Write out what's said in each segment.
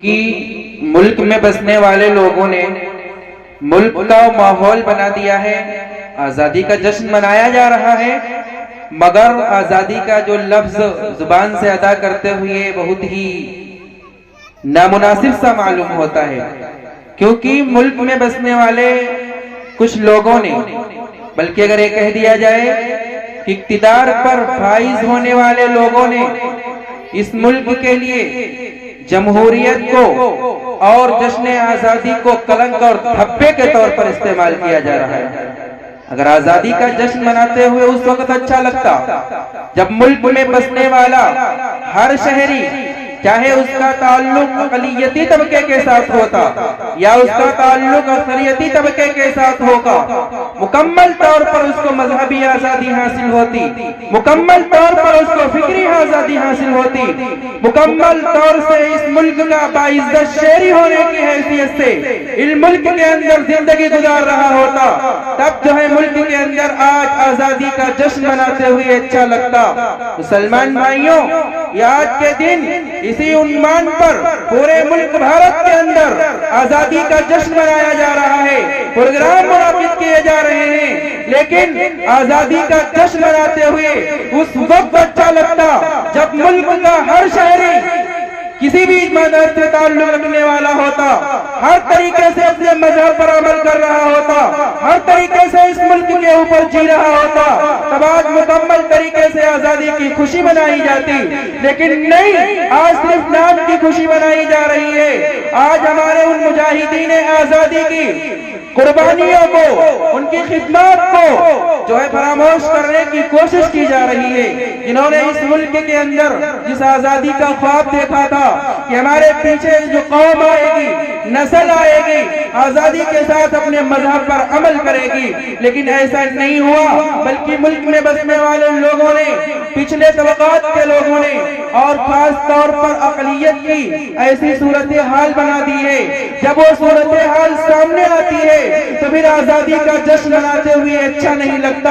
کیونکہ ملک میں بسنے والے لوگوں نے ملک کا ماحول بنا دیا ہے، آزادی کا جشن منایا جا رہا ہے، مگر آزادی کا جو لفظ زبان سے ادا کرتے ہوئے بہت ہی نامناسب سا معلوم ہوتا ہے، کیونکہ ملک میں بسنے والے کچھ لوگوں نے، بلکہ اگر یہ کہہ دیا جائے کہ اقتدار پر فائز ہونے والے لوگوں نے اس ملک کے لیے جمہوریت کو اور جشن آزادی کو کلنک اور دھبے کے طور پر استعمال کیا جا رہا ہے۔ اگر آزادی کا جشن مناتے ہوئے اس وقت اچھا لگتا جب ملک میں بسنے والا ہر شہری، چاہے اس کا تعلق اقلیتی طبقے کے ساتھ ہوتا یا اس کا تعلق اکثریتی طبقے کے ساتھ ہوگا، مکمل طور پر اس کو مذہبی آزادی حاصل ہوتی، مکمل طور پر اس کو فکری آزادی حاصل ہوتی، مکمل طور سے اس ملک کا باعزت شہری ہونے کی حیثیت سے اس ملک کے اندر زندگی گزار رہا ہوتا، تب جو ہے ملک کے اندر آج آزادی کا جشن مناتے ہوئے اچھا لگتا۔ مسلمان بھائیوں، یہ آج کے دن اسی عنوان پر پورے ملک بھارت کے اندر آزادی کا جشن منایا جا رہا ہے، پروگرام منعقد کیے جا رہے ہیں، لیکن آزادی کا جشن مناتے ہوئے اس وقت اچھا لگتا جب ملک کا ہر شہری کسی بھی مذہب سے تعلق رکھنے والا ہوتا، ہر طریقے سے اپنے مذہب پر عمل کر رہا ہوتا، ہر طریقے سے اس ملک کے اوپر جی رہا ہوتا، تب آج مکمل طریقے سے آزادی کی خوشی منائی جاتی، لیکن نہیں، آج صرف نام کی خوشی منائی جا رہی ہے۔ آج ہمارے ان مجاہدین آزادی کی قربانیوں کو، ان کی خدمات کو جو ہے فراموش کرنے کی کوشش کی جا رہی ہے، جنہوں نے اس ملک کے اندر جس آزادی کا خواب دیکھا تھا کہ ہمارے پیچھے جو قوم آئے گی، نسل آئے گی، آزادی کے ساتھ اپنے مذہب پر عمل کرے گی، لیکن ایسا نہیں ہوا، بلکہ ملک میں بسنے والے لوگوں نے، پچھلے طبقات کے لوگوں نے اور خاص طور پر اقلیت کی ایسی صورتحال بنا دی ہے، جب وہ صورتحال سامنے آتی ہے تو پھر آزادی کا جشن مناتے ہوئے اچھا نہیں لگتا۔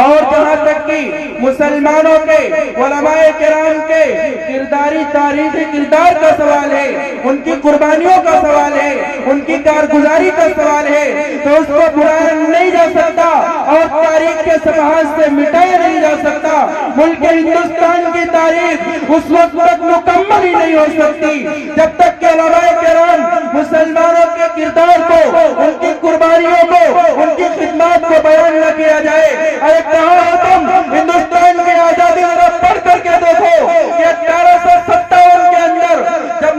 اور جہاں تک کہ مسلمانوں کے علماء کرام کے کرداری تاریخی کردار کا سوال ہے، ان کی قربانیوں کا سوال ہے، ان کی کارگزاری کا سوال ہے، تو اس کو بھلایا نہیں جا سکتا اور تاریخ کے صفحات سے مٹایا نہیں جا سکتا۔ ملک ہندوستان کی تاریخ اس وقت تک مکمل ہی نہیں ہو سکتی جب تک کہ علماء کرام مسلمانوں کے کردار کو، ان کی قربانیوں کو، ان کی خدمات کو بیان نہ کیا جائے۔ اے کہاں تم ہندوستان کی آزادی ذرا پڑھ کر کے دیکھو کہ 1857 کے اندر جب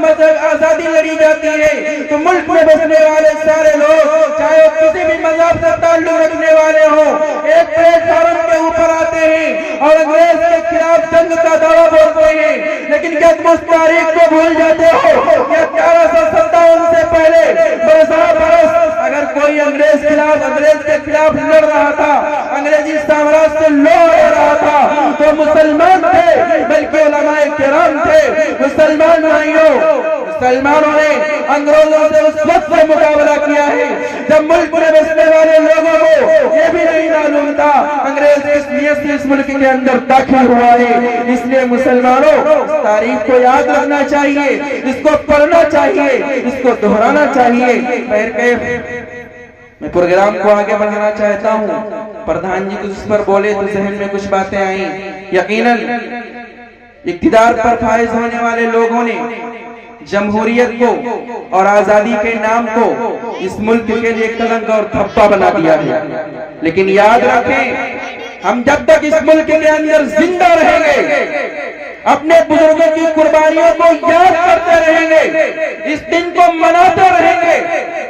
آزادی لڑی جاتی ہے تو ملک میں بسنے والے سارے لوگ، چاہے کسی بھی مذہب سے تعلق رکھنے والے ہوں، ایک پلیٹ فارم کے اوپر آتے ہیں اور انگریز کے خلاف جنگ کا دعویٰ بولتے ہیں، لیکن کیا تم اس تاریخ کو بھول جاتے ہو کہ 1857 سے پہلے برسہ برس اگر کوئی انگریز کے خلاف لڑ رہا تھا، انگریزی سامراج سے لڑ رہا تھا، تو مسلمان تھے، بلکہ علماء کرام تھے۔ مسلمان بھائیوں، مسلمانوں نے انگریزوں سے اس وقت سے مقابلہ کیا ہے جب ملک میں بسنے والے لوگوں کو یہ بھی نہیں معلوم تھا انگریز کس نیت سے اس ملک کے اندر داخل ہوا ہے۔ اس لیے مسلمانوں، اس تاریخ کو یاد رکھنا چاہیے، اس کو پڑھنا چاہیے، اس کو دہرانا چاہیے۔ میں پروگرام کو آگے بڑھانا چاہتا ہوں، پردھان جی کچھ اس پر بولے تو ذہن میں کچھ باتیں آئیں۔ یقیناً اقتدار پر فائز ہونے والے لوگوں نے جمہوریت کو اور آزادی کے نام کو اس ملک کے لیے کلنک اور دھبا بنا دیا ہے، لیکن یاد رکھیں، ہم جب تک اس ملک کے اندر زندہ رہیں گے، اپنے بزرگوں کی قربانیوں کو یاد کرتے رہیں گے، اس دن کو مناتے رہیں گے۔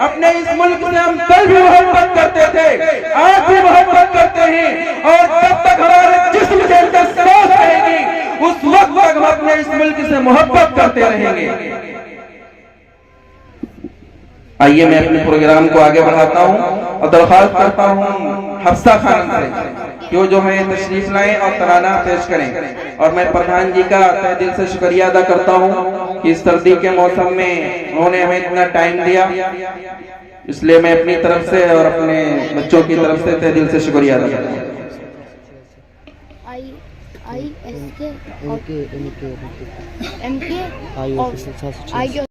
اپنے اس ملک سے ہم کل بھی محبت کرتے تھے، آج بھی محبت کرتے ہیں، اور جب تک ہمارے جسم کے اندر سانس رہے گی اس وقت تک ہم اپنے اس ملک سے محبت کرتے رہیں گے۔ آئیے میں اپنے پروگرام کو آگے بڑھاتا ہوں اور درخواست کرتا ہوں حفصہ خانم سے کہ جو ہے تشریف لائیں اور ترانہ پیش کریں، اور میں پردھان جی کا تہ دل سے شکریہ ادا کرتا ہوں کہ اس سردی کے موسم میں انہوں نے ہمیں اتنا ٹائم دیا، اس لیے میں اپنی طرف سے اور اپنے بچوں کی طرف سے تہ دل سے شکریہ ادا کرتا ہوں۔ ایم کے